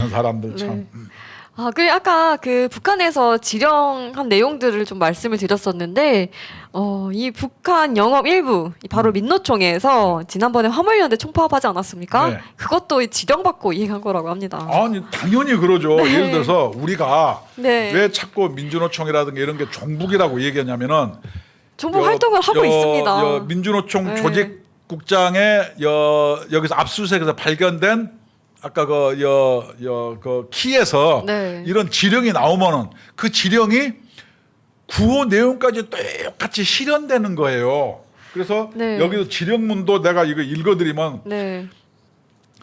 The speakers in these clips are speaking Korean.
사람들 참. 아, 그리고 아까 그 북한에서 지령한 내용들을 좀 말씀을 드렸었는데, 이 북한 영업 일부, 바로 민노총에서 지난번에 화물연대 총파업하지 않았습니까? 네. 그것도 지령받고 이행한 거라고 합니다. 아니 당연히 그러죠. 네. 예를 들어서 우리가 네. 왜 자꾸 민주노총이라든가 이런 게 종북이라고 얘기하냐면은 정부 활동을 하고 있습니다. 민주노총 네. 조직국장에 여기서 압수수색에서 발견된 아까 그 키에서 네. 이런 지령이 나오면은 그 지령이 구호 내용까지 똑같이 실현되는 거예요. 그래서 네. 여기서 지령문도 내가 이거 읽어드리면 네.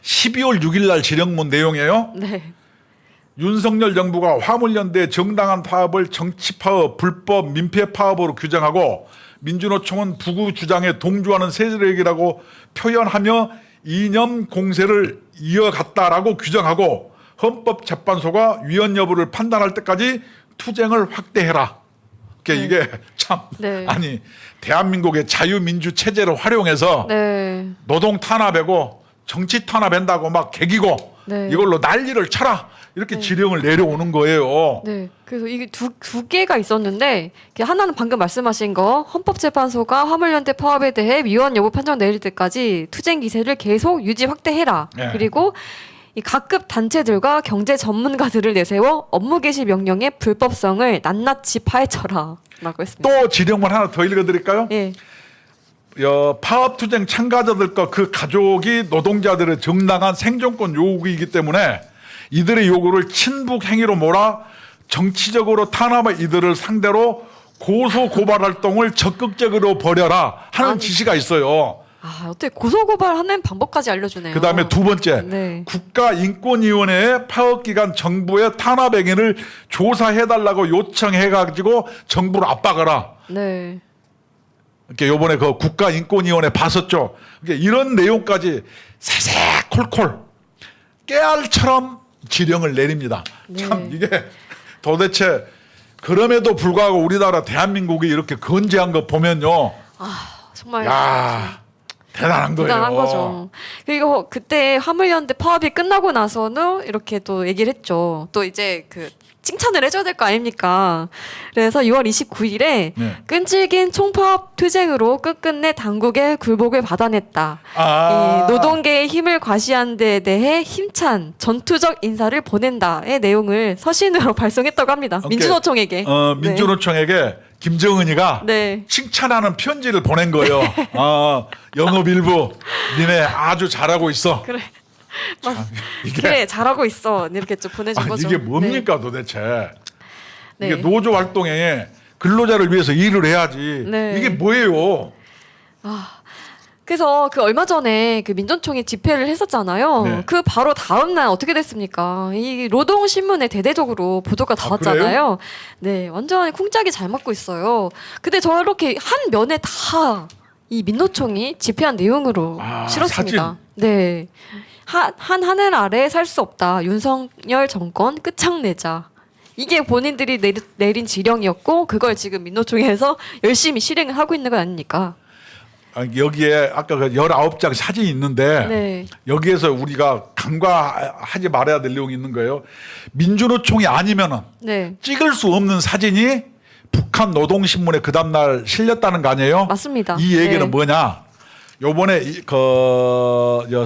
12월 6일 날 지령문 내용이에요. 네. 윤석열 정부가 화물연대 정당한 파업을 정치 파업, 불법 민폐 파업으로 규정하고 민주노총은 부구 주장에 동조하는 세력이라고 표현하며 이념 공세를 이어갔다라고 규정하고 헌법재판소가 위헌 여부를 판단할 때까지 투쟁을 확대해라. 그러니까 이게 참 네. 아니 대한민국의 자유민주 체제를 활용해서 네. 노동 탄압하고 정치 탄압한다고 막 개기고 네. 이걸로 난리를 쳐라 이렇게 지령을 내려오는 거예요. 네. 그래서 이게 두 개가 있었는데, 하나는 방금 말씀하신 거, 헌법재판소가 화물연대 파업에 대해 위헌 여부 판정 내릴 때까지 투쟁 기세를 계속 유지 확대해라. 네. 그리고 이 각급 단체들과 경제 전문가들을 내세워 업무 개시 명령의 불법성을 낱낱이 파헤쳐라. 라고 했습니다. 또 지령문 하나 더 읽어드릴까요? 예. 파업 투쟁 참가자들과 그 가족이 노동자들의 정당한 생존권 요구이기 때문에 이들의 요구를 친북 행위로 몰아 정치적으로 탄압한 이들을 상대로 고소 고발 활동을 적극적으로 벌여라 하는 아니. 지시가 있어요. 아, 어떻게 고소고발하는 방법까지 알려주네요. 그다음에 두 번째 네. 국가인권위원회에 파업기간 정부의 탄압 행위를 조사해달라고 요청해가지고 정부를 압박하라. 네. 이렇게 요번에 그 국가인권위원회 봤었죠. 그러니까 이런 내용까지 새새콜콜 깨알처럼 지령을 내립니다. 네. 참 이게 도대체 그럼에도 불구하고 우리나라 대한민국이 이렇게 건재한 거 보면요. 정말. 야 대단한 거예요. 대단한 거죠. 그리고 그때 화물연대 파업이 끝나고 나서는 이렇게 또 얘기를 했죠. 또 이제 그 칭찬을 해줘야 될 거 아닙니까? 그래서 6월 29일에 네. 끈질긴 총파업 투쟁으로 끝끝내 당국의 굴복을 받아냈다. 이 노동계의 힘을 과시한 데에 대해 힘찬 전투적 인사를 보낸다의 내용을 서신으로 발송했다고 합니다. 오케이. 민주노총에게. 민주노총에게 김정은이가 네. 칭찬하는 편지를 보낸 거예요. 영업일부 니네 아주 잘하고 있어. 그래. 이게 그래 잘하고 있어. 이렇게 좀 보내준 아니, 거죠. 이게 뭡니까 도대체? 네. 이게 노조 활동에 근로자를 위해서 일을 해야지. 네. 이게 뭐예요? 그래서 그 얼마 전에 그 민주노총이 집회를 했었잖아요. 네. 그 바로 다음 날 어떻게 됐습니까? 이 노동신문에 대대적으로 보도가 다 왔잖아요. 네, 완전히 쿵짝이 잘 맞고 있어요. 근데 저렇게 한 면에 다 이 민노총이 집회한 내용으로 실었습니다. 네, 하늘 아래 살 수 없다. 윤석열 정권 끝장내자. 이게 본인들이 내린 지령이었고 그걸 지금 민노총에서 열심히 실행을 하고 있는 거 아닙니까? 여기에 아까 그 19장 사진이 있는데 네. 여기에서 우리가 간과하지 말아야 될 내용이 있는 거예요. 민주노총이 아니면은 네. 찍을 수 없는 사진이 북한 노동신문에 그 다음날 실렸다는 거 아니에요? 맞습니다. 이 얘기는 네. 뭐냐? 요번에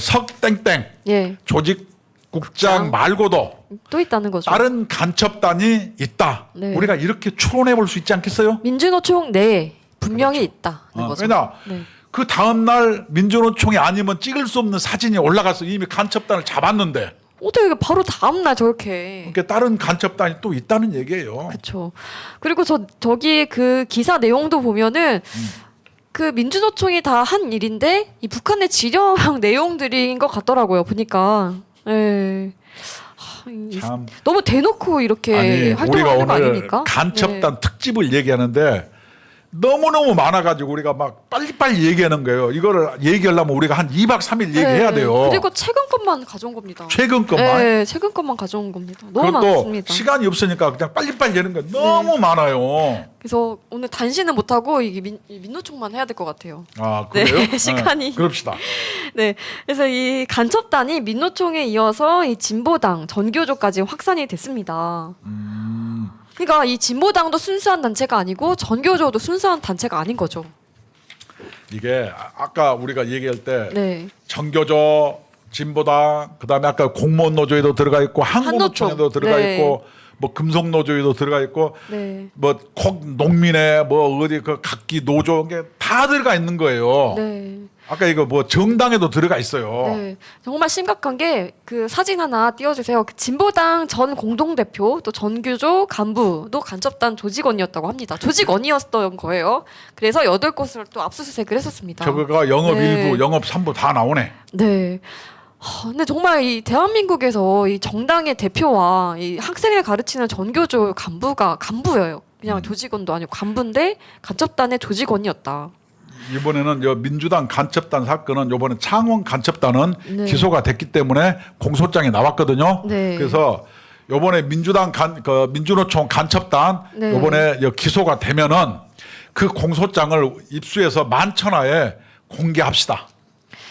석땡땡 예. 조직국장 말고도 또 있다는 거죠. 다른 간첩단이 있다. 네. 우리가 이렇게 추론해 볼 수 있지 않겠어요? 민주노총 내에 분명히 있다는 거죠. 왜냐? 네. 그 다음날 민주노총이 아니면 찍을 수 없는 사진이 올라가서 이미 간첩단을 잡았는데 어떻게 바로 다음 날 저렇게. 그러니까 다른 간첩단이 또 있다는 얘기예요. 그렇죠. 그리고 저기 그 기사 내용도 보면은 그 민주노총이 다 한 일인데 이 북한의 지령 내용들인 것 같더라고요. 보니까. 예. 참. 너무 대놓고 이렇게 아니 우리가 활동하는 거 오늘 아닙니까? 간첩단 특집을 얘기하는데 너무너무 많아가지고 우리가 막 빨리빨리 얘기하는 거예요. 이거를 얘기하려면 우리가 한 2박 3일 얘기해야 돼요. 그리고 최근 것만 가져온 겁니다. 최근 것만. 네, 최근 것만 가져온 겁니다. 너무 그것도 많습니다. 시간이 없으니까 그냥 빨리빨리 하는 거 너무 많아요. 그래서 오늘 단신은 못 하고 이게 민노총만 해야 될 것 같아요. 아, 그래요? 네, 시간이. 그럽시다. 네, 그래서 이 간첩단이 민노총에 이어서 이 진보당, 전교조까지 확산이 됐습니다. 그러니까 이 진보당도 순수한 단체가 아니고 전교조도 순수한 단체가 아닌 거죠. 이게 아까 우리가 얘기할 때 네, 정교조, 진보당, 그다음에 아까 공무원 노조에도 들어가 있고 한국노총에도 한노총. 들어가 네. 있고 뭐 금속노조에도 들어가 있고 네, 뭐 농민회 뭐 어디 그 각기 노조 게 다 들어가 있는 거예요. 네. 아까 이거 뭐 정당에도 들어가 있어요. 네, 정말 심각한 게 그 사진 하나 띄워주세요. 그 진보당 전 공동대표 또 전교조 간부도 간첩단 조직원이었다고 합니다. 조직원이었던 거예요. 그래서 8곳을 또 압수수색을 했었습니다. 저거가 영업 네. 1부, 영업 3부 다 나오네. 네. 근데 정말 이 대한민국에서 이 정당의 대표와 이 학생을 가르치는 전교조 간부가 간부예요. 그냥 조직원도 아니고 간부인데 간첩단의 조직원이었다. 이번에는 요 민주당 간첩단 사건은 이번에 창원 간첩단은 네. 기소가 됐기 때문에 공소장이 나왔거든요. 네. 그래서 이번에 민주당 민주노총 간첩단 네. 이번에 기소가 되면은 그 공소장을 입수해서 만천하에 공개합시다.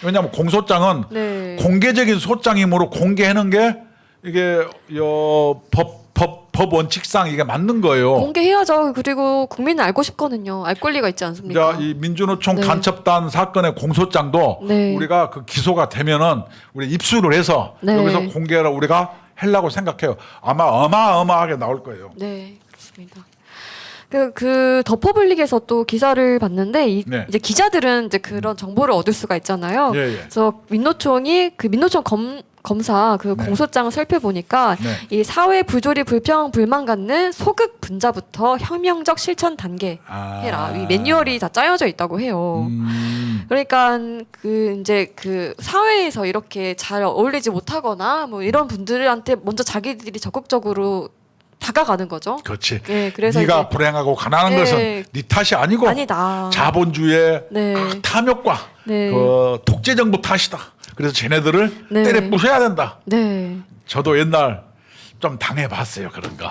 왜냐하면 공소장은 네. 공개적인 소장이므로 공개하는 게 이게 법 원칙상 이게 맞는 거예요. 공개해야죠. 그리고 국민은 알고 싶거든요. 알 권리가 있지 않습니까? 이 민주노총 네. 간첩단 사건의 공소장도 네. 우리가 그 기소가 되면은 우리 입수를 해서 네. 여기서 공개를 우리가 하려고 생각해요. 아마 어마어마하게 나올 거예요. 네, 그렇습니다. 그 더퍼블릭에서 또 기사를 봤는데 네. 이제 기자들은 이제 그런 정보를 얻을 수가 있잖아요. 예, 예. 그래서 민노총이 그 민노총 검사 그 네. 공소장을 살펴보니까 네. 이 사회 부조리 불평 불만 갖는 소극 분자부터 혁명적 실천 단계 해라. 이 매뉴얼이 다 짜여져 있다고 해요. 그러니까 그 이제 그 사회에서 이렇게 잘 어울리지 못하거나 뭐 이런 분들한테 먼저 자기들이 적극적으로 다가가는 거죠. 그렇지. 네, 그래서 네가 이제 불행하고 가난한 네. 것은 네 탓이 아니고 아니다. 자본주의의 네. 그 탐욕과 네. 그 독재 정부 탓이다. 그래서 쟤네들을 네. 때려 부숴야 된다. 네. 저도 옛날 좀 당해봤어요 그런 거.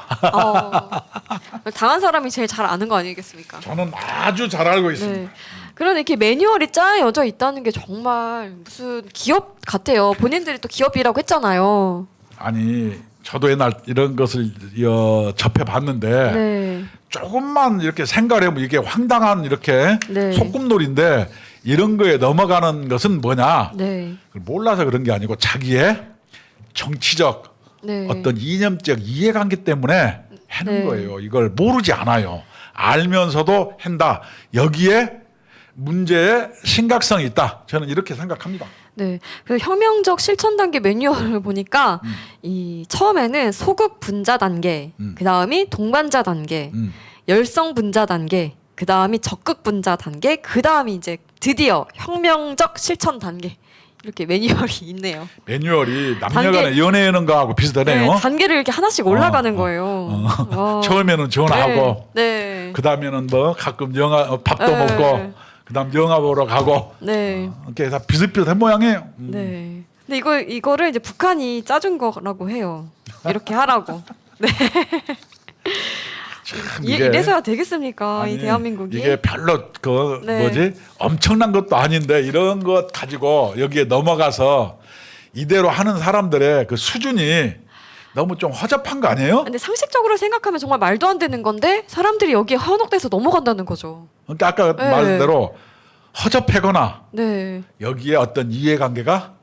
당한 사람이 제일 잘 아는 거 아니겠습니까? 저는 아주 잘 알고 있습니다. 네. 그런 이렇게 매뉴얼이 짜여져 있다는 게 정말 무슨 기업 같아요. 본인들이 또 기업이라고 했잖아요. 아니 저도 옛날 이런 것을 접해봤는데 네. 조금만 이렇게 생각을 해보면 이게 황당한 이렇게 네. 소꿉놀이인데 이런 거에 넘어가는 것은 뭐냐? 네. 그걸 몰라서 그런 게 아니고 자기의 정치적 네. 어떤 이념적 이해관계 때문에 하는 네. 거예요. 이걸 모르지 않아요. 알면서도 한다. 여기에 문제의 심각성이 있다. 저는 이렇게 생각합니다. 네. 그 혁명적 실천 단계 매뉴얼을 보니까 이 처음에는 소극 분자 단계, 그다음이 동반자 단계, 열성 분자 단계, 그다음이 적극 분자 단계, 그다음이 이제 드디어 혁명적 실천 단계. 이렇게 매뉴얼이 있네요. 매뉴얼이 남녀간의 단계- 연애하는 거하고 비슷하네요. 네, 단계를 이렇게 하나씩 올라가는 거예요. 와. 처음에는 전화하고 네. 그 다음에는 뭐 가끔 밥도 네. 먹고 그다음 영화 보러 가고 네. 이렇게 다 비슷비슷한 모양이에요. 네. 근데 이거를 이제 북한이 짜준 거라고 해요. 이렇게 하라고. 네. 참 이래서야 되겠습니까? 아니, 이 대한민국이. 이게 별로 그 네. 뭐지 엄청난 것도 아닌데 이런 것 가지고 여기에 넘어가서 이대로 하는 사람들의 그 수준이 너무 좀 허접한 거 아니에요? 근데 상식적으로 생각하면 정말 말도 안 되는 건데 사람들이 여기에 현혹돼서 넘어간다는 거죠. 그러니까 아까 네. 말대로 허접하거나 네. 여기에 어떤 이해관계가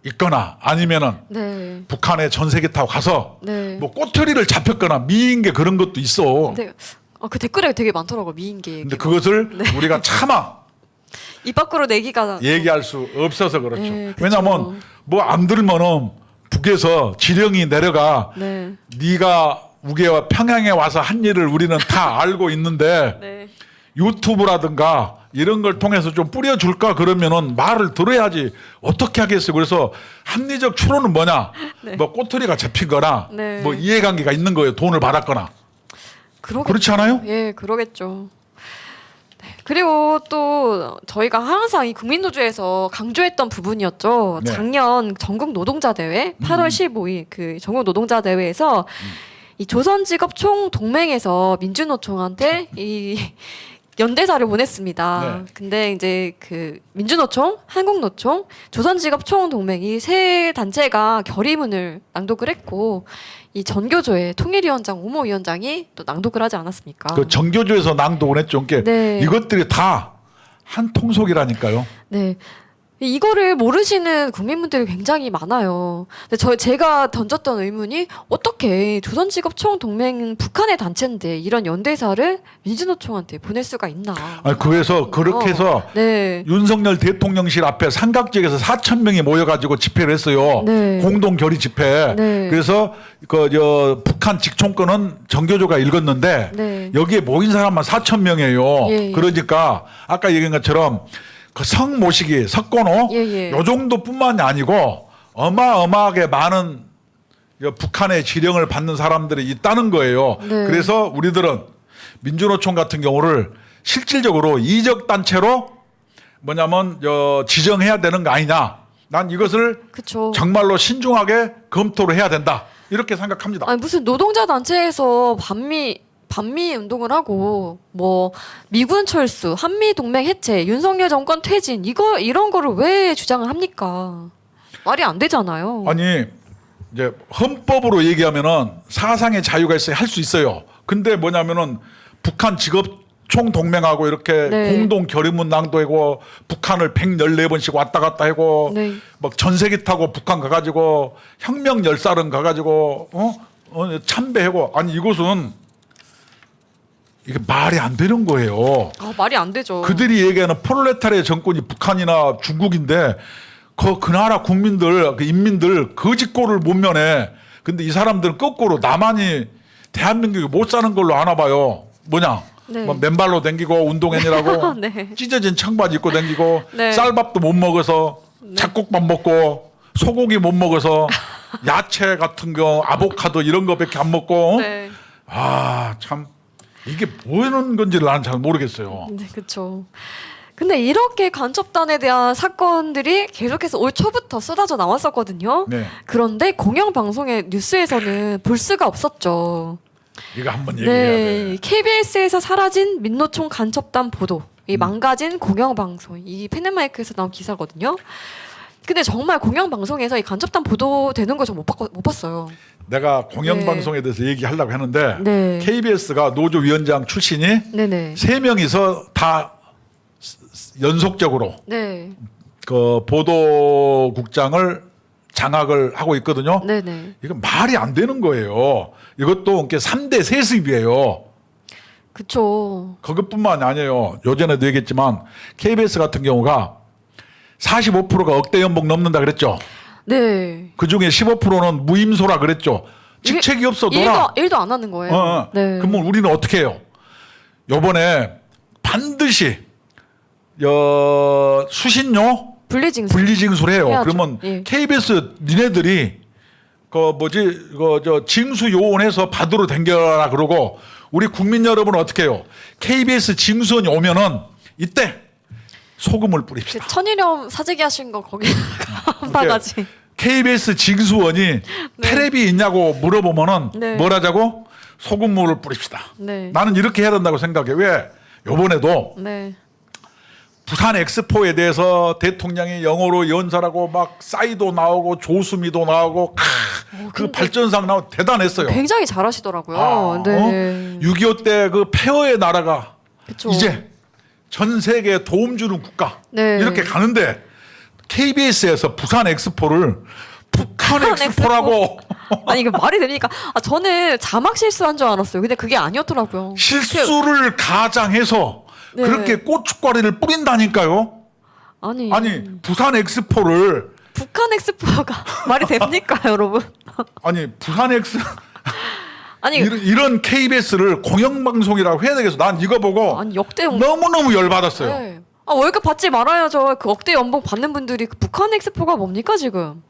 있거나 아니면은 네. 북한에 전세계 타고 가서 네. 뭐 꼬투리를 잡혔거나 미인계 그런 것도 있어. 근데 그 댓글에 되게 많더라고요. 미인계. 근데 그것을 우리가 차마 입 밖으로 내기가 얘기할 수 없어서 그렇죠. 네, 그쵸. 왜냐하면 뭐 안 들면은 북에서 지령이 내려가 네. 네가 우리와 평양에 와서 한 일을 우리는 다 알고 있는데 네. 유튜브라든가 이런 걸 통해서 좀 뿌려줄까 그러면은 말을 들어야지 어떻게 하겠어요. 그래서 합리적 추론은 뭐냐? 네. 뭐 꼬투리가 잡힌 거나 네. 뭐 이해관계가 있는 거예요. 돈을 받았거나. 그러겠죠. 그렇지 않아요? 예, 그러겠죠. 그리고 또 저희가 항상 이 국민노조에서 강조했던 부분이었죠. 네. 작년 전국 노동자 대회 8월 15일 그 전국 노동자 대회에서 이 조선직업 총동맹에서 민주노총한테 이 연대사를 보냈습니다. 네. 근데 이제 그 민주노총, 한국노총, 조선직업 총동맹이 세 단체가 결의문을 낭독을 했고 이 전교조의 통일위원장 오모 위원장이 또 낭독을 하지 않았습니까? 그 정교조에서 낭독을 했죠. 그러니까 네. 이것들이 다 한 통속이라니까요. 네. 이거를 모르시는 국민분들이 굉장히 많아요. 근데 제가 던졌던 의문이 어떻게 조선직업총동맹은 북한의 단체인데 이런 연대사를 민주노총한테 보낼 수가 있나? 아니, 그래서 그렇게 해서 네. 윤석열 대통령실 앞에 삼각지역에서 4천 명이 모여가지고 집회를 했어요. 네. 공동 결의 집회. 네. 그래서 북한 직총권은 정교조가 읽었는데 네. 여기에 모인 사람만 4천 명이에요. 예, 예. 그러니까 아까 얘기한 것처럼 그 성모시기, 석고노 예, 예. 요 정도뿐만이 아니고 어마어마하게 많은 북한의 지령을 받는 사람들이 있다는 거예요. 네. 그래서 우리들은 민주노총 같은 경우를 실질적으로 이적 단체로 뭐냐면 지정해야 되는 거 아니냐. 난 이것을 그쵸. 정말로 신중하게 검토를 해야 된다. 이렇게 생각합니다. 아니 무슨 노동자 단체에서 반미 운동을 하고 뭐 미군 철수, 한미 동맹 해체, 윤석열 정권 퇴진 이런 거를 왜 주장을 합니까? 말이 안 되잖아요. 아니 이제 헌법으로 얘기하면은 사상의 자유가 있어야 할 수 있어요. 근데 뭐냐면은 북한 직업 총동맹하고 이렇게 네. 공동 결의문 낭독하고 북한을 114번씩 왔다 갔다 하고 네. 막 전세기 타고 북한 가가지고 혁명 열살은 가가지고 참배하고 아니 이것은 이게 말이 안 되는 거예요. 아, 말이 안 되죠. 그들이 얘기하는 프롤레타리아 정권이 북한이나 중국인데 그 나라 국민들, 그 인민들 거짓골을 못 면해. 근데 이 사람들은 거꾸로 나만이 대한민국이 못 사는 걸로 아나 봐요. 뭐냐? 네. 뭐 맨발로 댕기고 운동했니라고 네. 찢어진 청바지 입고 댕기고 네. 쌀밥도 못 먹어서 잡곡밥 먹고 소고기 못 먹어서 야채 같은 거 아보카도 이런 거밖에 안 먹고 네. 아 참 이게 뭐 하는 건지를 나는 잘 모르겠어요. 네, 그렇죠. 근데 이렇게 간첩단에 대한 사건들이 계속해서 올 초부터 쏟아져 나왔었거든요. 네. 그런데 공영방송의 뉴스에서는 볼 수가 없었죠. 이거 한번 얘기해야 돼. 네, KBS에서 사라진 민노총 간첩단 보도, 이 망가진 공영방송, 이 펜앤마이크에서 나온 기사거든요. 근데 정말 공영방송에서 이 간첩단 보도되는 거 좀 못 봤어요. 내가 공영방송에 대해서 얘기하려고 했는데 네. KBS가 노조위원장 출신이 네네. 3명이서 다 연속적으로 네. 그 보도국장을 장악을 하고 있거든요. 네네. 이건 말이 안 되는 거예요. 이것도 이렇게 3대 세습이에요. 그쵸. 그것뿐만이 아니에요. 요전에도 얘기했지만 KBS 같은 경우가 45%가 억대 연봉 넘는다 그랬죠. 네. 그중에 15%는 무임소라 그랬죠. 직책이 없어 놀아. 일도 안 하는 거예요. 네. 그러면 우리는 어떻게 해요? 요번에 반드시 수신료 분리징수를 해요. 해야죠. 그러면 예. KBS 니네들이 징수 요원해서 받으러 댕겨라 그러고 우리 국민 여러분은 어떻게 해요? KBS 징수원이 오면은 이때 소금을 뿌립시다. 천일염 사재기 하신 거 거기 한 바가지. KBS 징수원이 테레비 있냐고 물어보면은 네. 뭘 하자고? 소금물을 뿌립시다. 네. 나는 이렇게 해야 된다고 생각해. 왜? 요번에도 네. 부산 엑스포에 대해서 대통령이 영어로 연설하고 막 싸이도 나오고 조수미도 나오고 그 발전상 나오고 대단했어요. 굉장히 잘하시더라고요. 네. 6.25 때 그 폐허의 나라가 그쵸. 이제 전 세계에 도움 주는 국가 네. 이렇게 가는데 KBS에서 부산 엑스포를 북한 엑스포라고 아니 이게 말이 됩니까? 저는 자막 실수한 줄 알았어요. 근데 그게 아니었더라고요. 실수를 가장해서 네. 그렇게 고춧가루를 뿌린다니까요. 아니 부산 엑스포를 북한 엑스포가 말이 됩니까, 여러분? 아니 부산 엑스 아니 이런 KBS를 공영방송이라고 해야 되겠어. 난 이거 보고 아니 역대 너무너무 열받았어요. 네. 월급 받지 말아야죠. 그 억대 연봉 받는 분들이 그 북한 엑스포가 뭡니까 지금?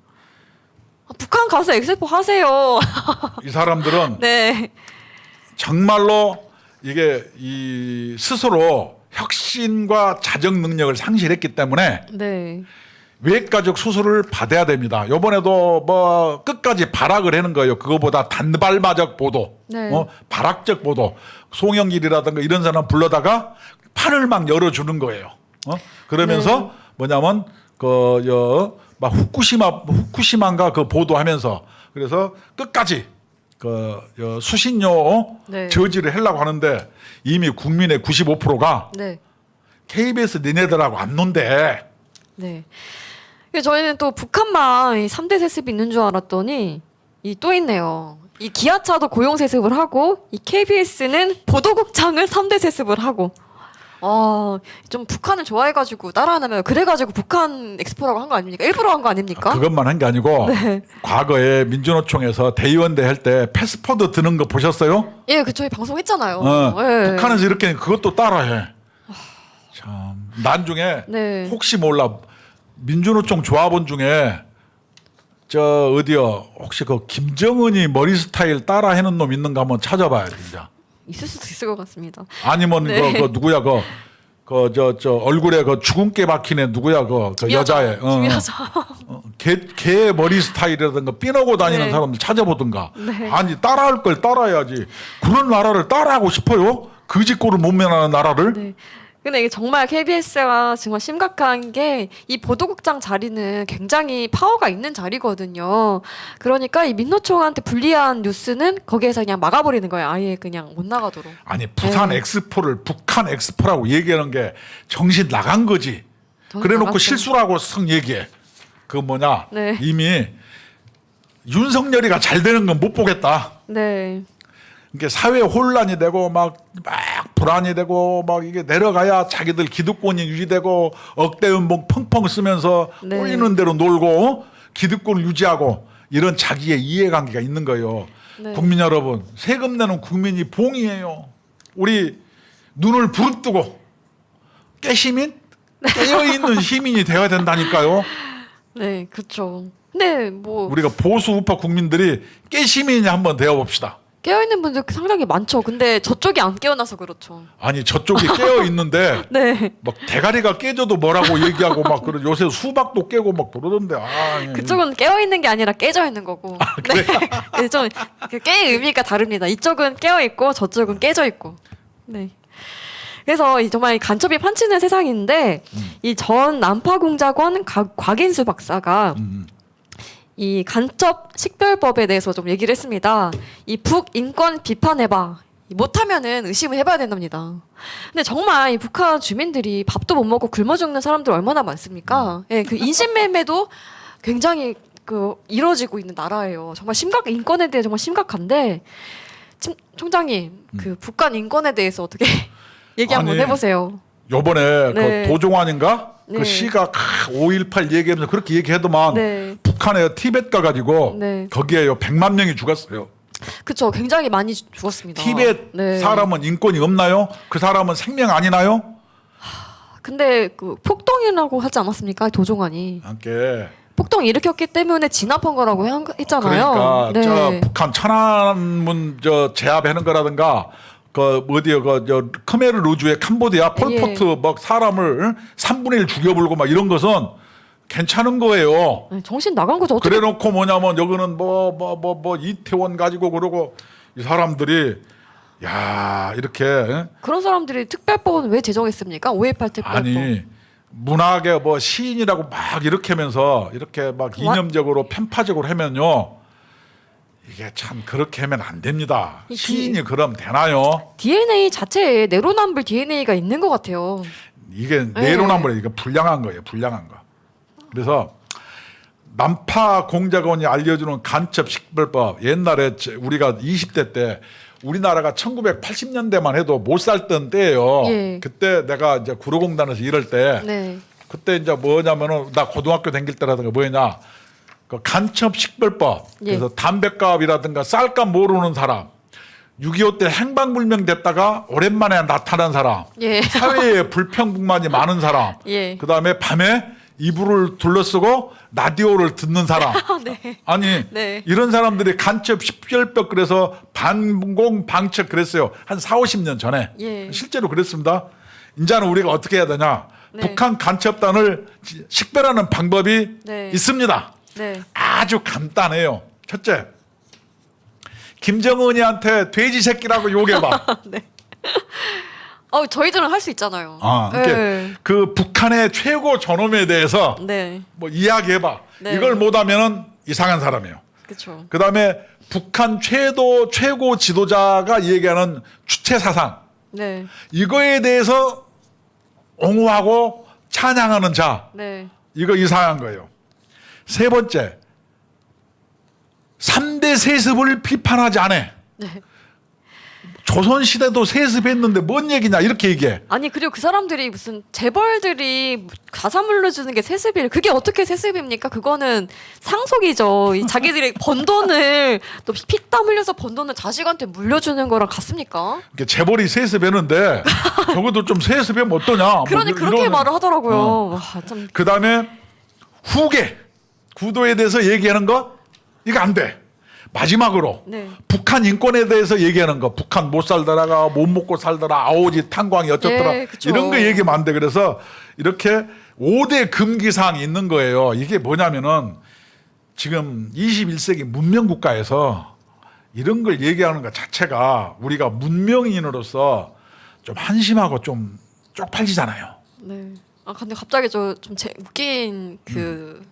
북한 가서 엑스포 하세요. 이 사람들은 네. 정말로 이게 이 스스로 혁신과 자정 능력을 상실했기 때문에 네. 외과적 수술을 받아야 됩니다. 이번에도 뭐 끝까지 발악을 하는 거예요. 그거보다 단발마적 보도, 네. 발악적 보도, 송영길이라든가 이런 사람 불러다가 판을 막 열어주는 거예요. 그러면서 뭐냐면 막 후쿠시마인가 그 보도하면서 그래서 끝까지 수신료 네. 저지를 하려고 하는데 이미 국민의 95%가 네. KBS 니네들하고 안 논대. 네. 그래서 저희는 또 북한만 이 3대 세습이 있는 줄 알았더니 이 또 있네요. 이 기아차도 고용 세습을 하고 이 KBS는 보도국장을 3대 세습을 하고 좀 북한을 좋아해가지고 따라하나봐요. 그래가지고 북한 엑스포라고 한 거 아닙니까? 일부러 한 거 아닙니까? 그것만 한 게 아니고 네. 과거에 민주노총에서 대의원대 할 때 패스포드 드는 거 보셨어요? 예, 그 저희 방송했잖아요. 예. 북한에서 이렇게 그것도 따라해. 참 나중에 네. 혹시 몰라 민주노총 조합원 중에 저 어디요 혹시 그 김정은이 머리 스타일 따라 해놓은 놈 있는가 한번 찾아봐야 진짜. 있을 수도 있을 것 같습니다. 아니면 네. 그 누구야 저 얼굴에 그 주근깨 박힌 애 누구야 그 여자애 걔 머리 스타일이라든가 삐너고 다니는 네. 사람들 찾아보든가. 네. 아니 따라할 걸 따라야지. 그런 나라를 따라하고 싶어요? 거짓골을 못 면하는 나라를. 네. 근데 이게 정말 KBS가 정말 심각한 게 이 보도국장 자리는 굉장히 파워가 있는 자리거든요. 그러니까 이 민노총한테 불리한 뉴스는 거기에서 그냥 막아버리는 거예요. 아예 그냥 못 나가도록. 아니 부산 네. 엑스포를 북한 엑스포라고 얘기하는 게 정신 나간 거지. 정신 그래놓고 나갔죠. 실수라고 성 얘기해. 그 뭐냐 네. 이미 윤석열이가 잘 되는 건 못 보겠다. 네. 이게 사회 혼란이 되고 막 불안이 되고 막 이게 내려가야 자기들 기득권이 유지되고 억대 연봉 펑펑 쓰면서 네. 꼴리는 대로 놀고 기득권을 유지하고 이런 자기의 이해관계가 있는 거예요. 네. 국민 여러분, 세금 내는 국민이 봉이에요. 우리 눈을 부릅뜨고 깨시민 깨어있는 시민이 되어야 된다니까요. 네, 그렇죠. 근데 뭐 우리가 보수 우파 국민들이 깨시민이 한번 되어봅시다. 깨어있는 분들 상당히 많죠. 근데 저쪽이 안 깨어나서 그렇죠. 아니 저쪽이 깨어 있는데 네. 막 대가리가 깨져도 뭐라고 얘기하고 막 그러 요새 수박도 깨고 막 그러던데. 그쪽은 깨어있는 게 아니라 깨져 있는 거고. 네. 좀 깨의 의미가 다릅니다. 이쪽은 깨어 있고 저쪽은 깨져 있고. 네. 그래서 정말 간첩이 판치는 세상인데 이 전 난파공작원 곽인수 박사가 이 간첩 식별법에 대해서 좀 얘기를 했습니다. 이 북인권 비판해봐. 못하면은 의심을 해봐야 된답니다. 근데 정말 이 북한 주민들이 밥도 못 먹고 굶어 죽는 사람들 얼마나 많습니까? 예, 그 인신매매도 굉장히 이루어지고 있는 나라예요. 정말 인권에 대해 정말 심각한데 총장님 그 북한 인권에 대해서 어떻게 얘기 한번 해보세요. 요번에 네. 그 도종환인가 네. 그 시가 5.18 얘기하면서 그렇게 얘기해도만 네. 북한에 티벳 가가지고 네. 거기에요 100만 명이 죽었어요. 그쵸, 굉장히 많이 죽었습니다. 티벳 네. 사람은 인권이 없나요? 그 사람은 생명 아니나요? 근데 그 폭동이라고 하지 않았습니까? 도종환이 함께 폭동 일으켰기 때문에 진압한 거라고 했잖아요. 그러니까 네. 저 북한 천안문 저 제압하는 거라든가 그 어디요 저 khmer 르주의 캄보디아 폴포트 예. 막 사람을 3분의 1 죽여불고 막 이런 것은 괜찮은 거예요. 네, 정신 나간 거죠. 어떻게 그래놓고 뭐냐면 여기는 뭐 이태원 가지고 그러고 이 사람들이 야 이렇게 그런 사람들이 특별법은 왜 제정했습니까? 5.18 특별법. 아니 문학의 뭐 시인이라고 막 이렇게 하면서 이렇게 막 이념적으로 편파적으로 하면요 이게 참 그렇게 하면 안 됩니다. 시인이 그럼 되나요? DNA 자체에 내로남불 DNA가 있는 것 같아요. 이게 네. 내로남불에 이게 불량한 거예요. 불량한 거. 그래서 난파 공작원이 알려주는 간첩 식별법 옛날에 우리가 20대 때 우리나라가 1980년대만 해도 못 살던 때예요. 예. 그때 내가 이제 구로공단에서 일할 때 네. 그때 이제 뭐냐면은 나 고등학교 다닐 때라든가 뭐냐 그 간첩 식별법 예. 그래서 담배값이라든가 쌀값 모르는 사람 6.25 때 행방불명 됐다가 오랜만에 나타난 사람 예. 사회에 불평불만이 많은 사람 예. 그다음에 밤에 이불을 둘러쓰고 라디오를 듣는 사람 네. 아니 네. 이런 사람들이 간첩 식별법 그래서 반공 방첩 그랬어요 한 4, 50년 전에 예. 실제로 그랬습니다. 이제는 우리가 어떻게 해야 되냐? 네. 북한 간첩단을 식별하는 방법이 네. 있습니다. 네. 아주 간단해요. 첫째, 김정은이한테 돼지 새끼라고 욕해봐. 네. 저희들은 할 수 있잖아요. 이렇게 그 북한의 최고 존엄에 대해서 네. 뭐 이야기해봐. 네. 이걸 못하면은 이상한 사람이에요. 그렇죠. 그 다음에 북한 최고 지도자가 얘기하는 주체 사상 네. 이거에 대해서 옹호하고 찬양하는 자 네. 이거 이상한 거예요. 세 번째, 3대 세습을 비판하지 않아. 네. 조선시대도 세습했는데 뭔 얘기냐 이렇게 얘기해. 아니 그리고 그 사람들이 무슨 재벌들이 가사 물려주는 게 세습이래. 그게 어떻게 세습입니까? 그거는 상속이죠. 이 자기들이 번 돈을 또 피땀 흘려서 번 돈을 자식한테 물려주는 거랑 같습니까? 이렇게 재벌이 세습했는데 적어도 좀 세습하면 어떠냐. 그러니 뭐 그렇게 이런- 말을 하더라고요. 와, 참. 그 다음에 후계 구도에 대해서 얘기하는 거 이거 안 돼. 마지막으로 네. 북한 인권에 대해서 얘기하는 거 북한 못 살더라가 못 먹고 살더라 아오지 탄광이 어쩌더라 예, 그쵸. 이런 거 얘기하면 안 돼. 그래서 이렇게 5대 금기사항이 있는 거예요. 이게 뭐냐면은 지금 21세기 문명국가에서 이런 걸 얘기하는 것 자체가 우리가 문명인으로서 좀 한심하고 좀 쪽팔리잖아요. 네. 근데 갑자기 좀 웃긴 그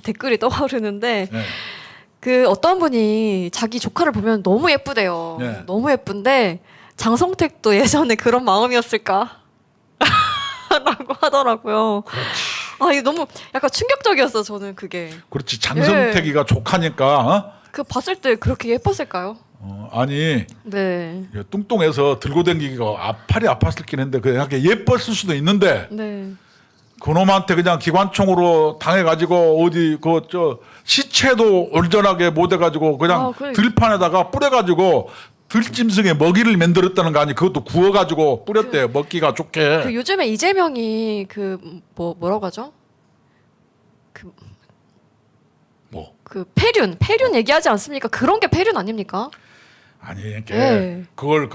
댓글이 떠오르는데 네. 그 어떤 분이 자기 조카를 보면 너무 예쁘대요. 네. 너무 예쁜데 장성택도 예전에 그런 마음이었을까? 라고 하더라고요. 이게 너무 약간 충격적이었어 저는 그게. 그렇지. 장성택이가 조카니까 그 봤을 때 그렇게 예뻤을까요? 아니 네. 뚱뚱해서 들고 다니기가 팔이 아팠을긴 했는데 그게 예뻤을 수도 있는데 네. 그놈한테 그냥 기관총으로 당해가지고 어디 시체도 온전하게 못해가지고 그냥 그래. 들판에다가 뿌려가지고 들짐승에 먹이를 만들었다는 거 아니? 그것도 구워가지고 뿌렸대 먹기가 좋게. 그 요즘에 이재명이 뭐라고 하죠? 뭐 그 폐륜 얘기하지 않습니까? 그런 게 폐륜 아닙니까? 아니 이렇게 네. 그걸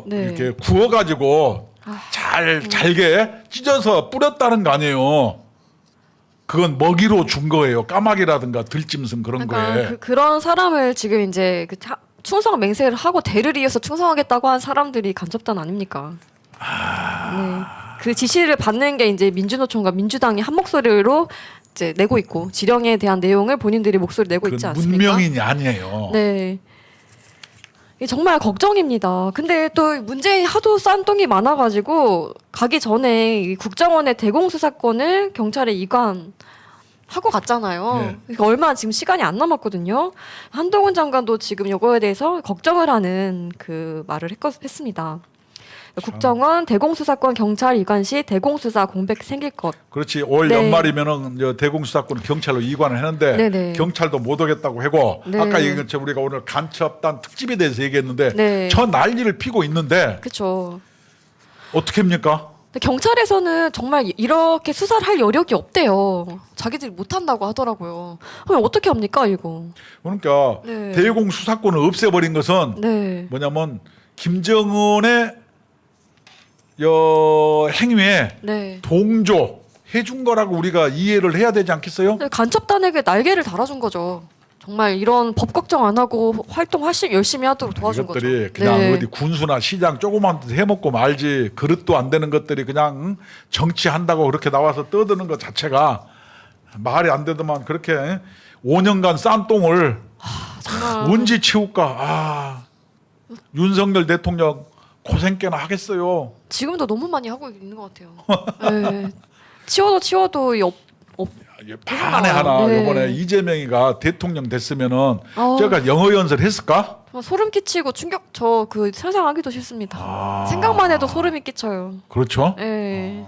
네. 이렇게 구워가지고 잘게 찢어서 뿌렸다는 거 아니에요. 그건 먹이로 준 거예요. 까마귀라든가 들짐승 그런 거에. 그러니까 그런 사람을 지금 이제 충성 맹세를 하고 대를 이어서 충성하겠다고 한 사람들이 간첩단 아닙니까? 네. 그 지시를 받는 게 이제 민주노총과 민주당이 한 목소리로 이제 내고 있고 지령에 대한 내용을 본인들이 목소리 내고 있지 그건 않습니까? 문명인이 아니에요. 네. 이게 정말 걱정입니다. 근데 또 문재인이 하도 싼똥이 많아가지고 가기 전에 이 국정원의 대공수사권을 경찰에 이관하고 갔잖아요. 네. 그러니까 얼마 지금 시간이 안 남았거든요. 한동훈 장관도 지금 이거에 대해서 걱정을 하는 그 말을 했습니다. 국정원 대공수사권 경찰 이관 시 대공수사 공백 생길 것. 그렇지. 올 네. 연말이면은 이제 대공수사권 경찰로 이관을 했는데 네네. 경찰도 못 오겠다고 하고 네. 아까 얘기한 것처럼 우리가 오늘 간첩단 특집에 대해서 얘기했는데 네. 저 난리를 피고 있는데 그렇죠. 어떻게 합니까? 경찰에서는 정말 이렇게 수사를 할 여력이 없대요. 자기들이 못한다고 하더라고요. 그럼 어떻게 합니까 이거? 그러니까 네. 대공수사권을 없애버린 것은 네. 뭐냐면 김정은의 행위에 네. 동조 해준 거라고 우리가 이해를 해야 되지 않겠어요? 간첩단에게 날개를 달아준 거죠. 정말 이런 법 걱정 안 하고 활동 열심히 하도록 도와준 거죠. 이것들이 그냥 네. 어디 군수나 시장 조그만 데 해먹고 말지 그릇도 안 되는 것들이 그냥 정치한다고 그렇게 나와서 떠드는 것 자체가 말이 안 되더만 그렇게 5년간 싼 똥을 정말 언제 치울까? 윤석열 대통령 고생 꽤나 하겠어요. 지금도 너무 많이 하고 있는 것 같아요. 네. 치워도 반에 나와요. 하나 네. 이번에 이재명이가 대통령 됐으면은 아우. 제가 영어 연설 했을까? 정말 소름 끼치고 충격 저 상상하기도 싫습니다. 아. 생각만 해도 소름이 끼쳐요. 그렇죠. 네.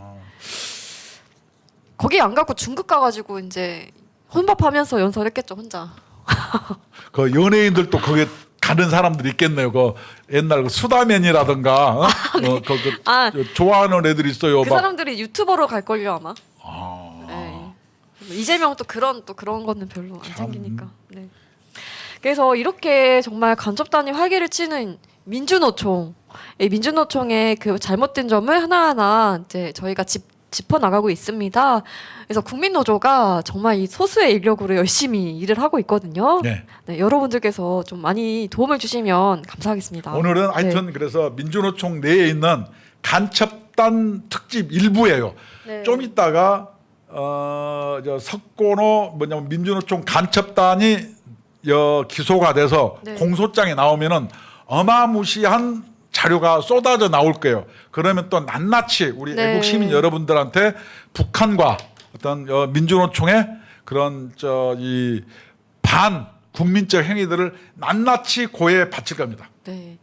거기 안 가고 중국 가가지고 이제 혼밥하면서 연설했겠죠 혼자. 그 연예인들도 거기 가는 사람들이 있겠네요. 그 옛날 그 수다맨이라든가 좋아하는 애들이 있어요. 그 막 사람들이 유튜버로 갈 걸요 아마. 네. 이재명 또 그런 거는 별로 안 챙기니까. 네. 그래서 이렇게 정말 간접단이 활개를 치는 민주노총 이 민주노총의 그 잘못된 점을 하나하나 이제 저희가 짚어 나가고 있습니다. 그래서 국민노조가 정말 이 소수의 인력으로 열심히 일을 하고 있거든요. 네. 네, 여러분들께서 좀 많이 도움을 주시면 감사하겠습니다. 오늘은 하여튼 네. 그래서 민주노총 내에 있는 간첩단 특집 일부예요. 네. 좀 이따가 저 석고노 뭐냐면 민주노총 간첩단이 기소가 돼서 네. 공소장에 나오면은 어마무시한 자료가 쏟아져 나올 거예요. 그러면 또 낱낱이 우리 네. 애국 시민 여러분들한테 북한과 어떤 민주노총의 그런 이 반 국민적 행위들을 낱낱이 고해 바칠 겁니다. 네.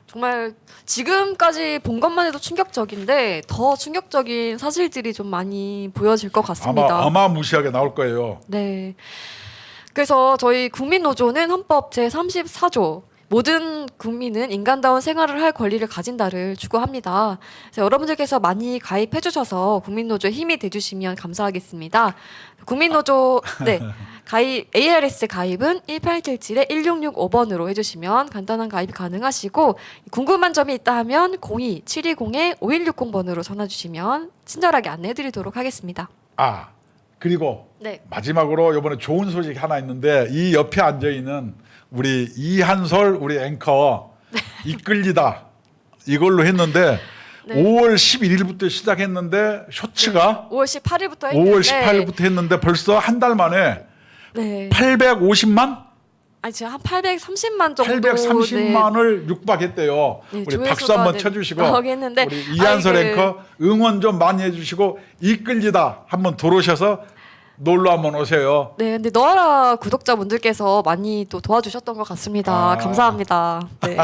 정말 지금까지 본 것만 해도 충격적인데 더 충격적인 사실들이 좀 많이 보여질 것 같습니다. 아마 어마무시하게 나올 거예요. 네. 그래서 저희 국민노조는 헌법 제34조 모든 국민은 인간다운 생활을 할 권리를 가진다를 추구합니다. 그래서 여러분들께서 많이 가입해 주셔서 국민노조에 힘이 돼 주시면 감사하겠습니다. 국민노조 네. 가입 ARS 가입은 1877-1665번으로 해 주시면 간단한 가입이 가능하시고 궁금한 점이 있다 하면 02-720-5160번으로 전화 주시면 친절하게 안내해 드리도록 하겠습니다. 그리고 네. 마지막으로 이번에 좋은 소식이 하나 있는데 이 옆에 앉아 있는 우리 이한솔 우리 앵커 이끌리다 이걸로 했는데 네. 5월 11일부터 시작했는데 쇼츠가 5월 18일부터 5월 18일부터 했는데 벌써 한 달 만에 네. 850만? 아니 지금 한 830만 정도 830만을 육박했대요. 네, 우리 조회수가 박수 한번 네, 쳐주시고 나오긴 했는데 우리 이한솔 아니, 앵커 응원 좀 많이 해주시고 이끌리다 한번 들어오셔서 놀러 한번 오세요. 네, 근데 너하라 구독자분들께서 많이 또 도와주셨던 것 같습니다. 감사합니다. 네.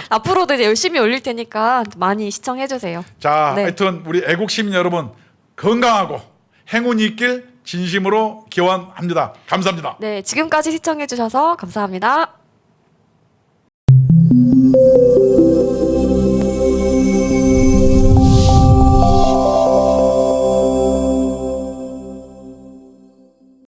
앞으로도 이제 열심히 올릴 테니까 많이 시청해 주세요. 자, 네. 하여튼 우리 애국 시민 여러분 건강하고 행운이 있길 진심으로 기원합니다. 감사합니다. 네, 지금까지 시청해 주셔서 감사합니다.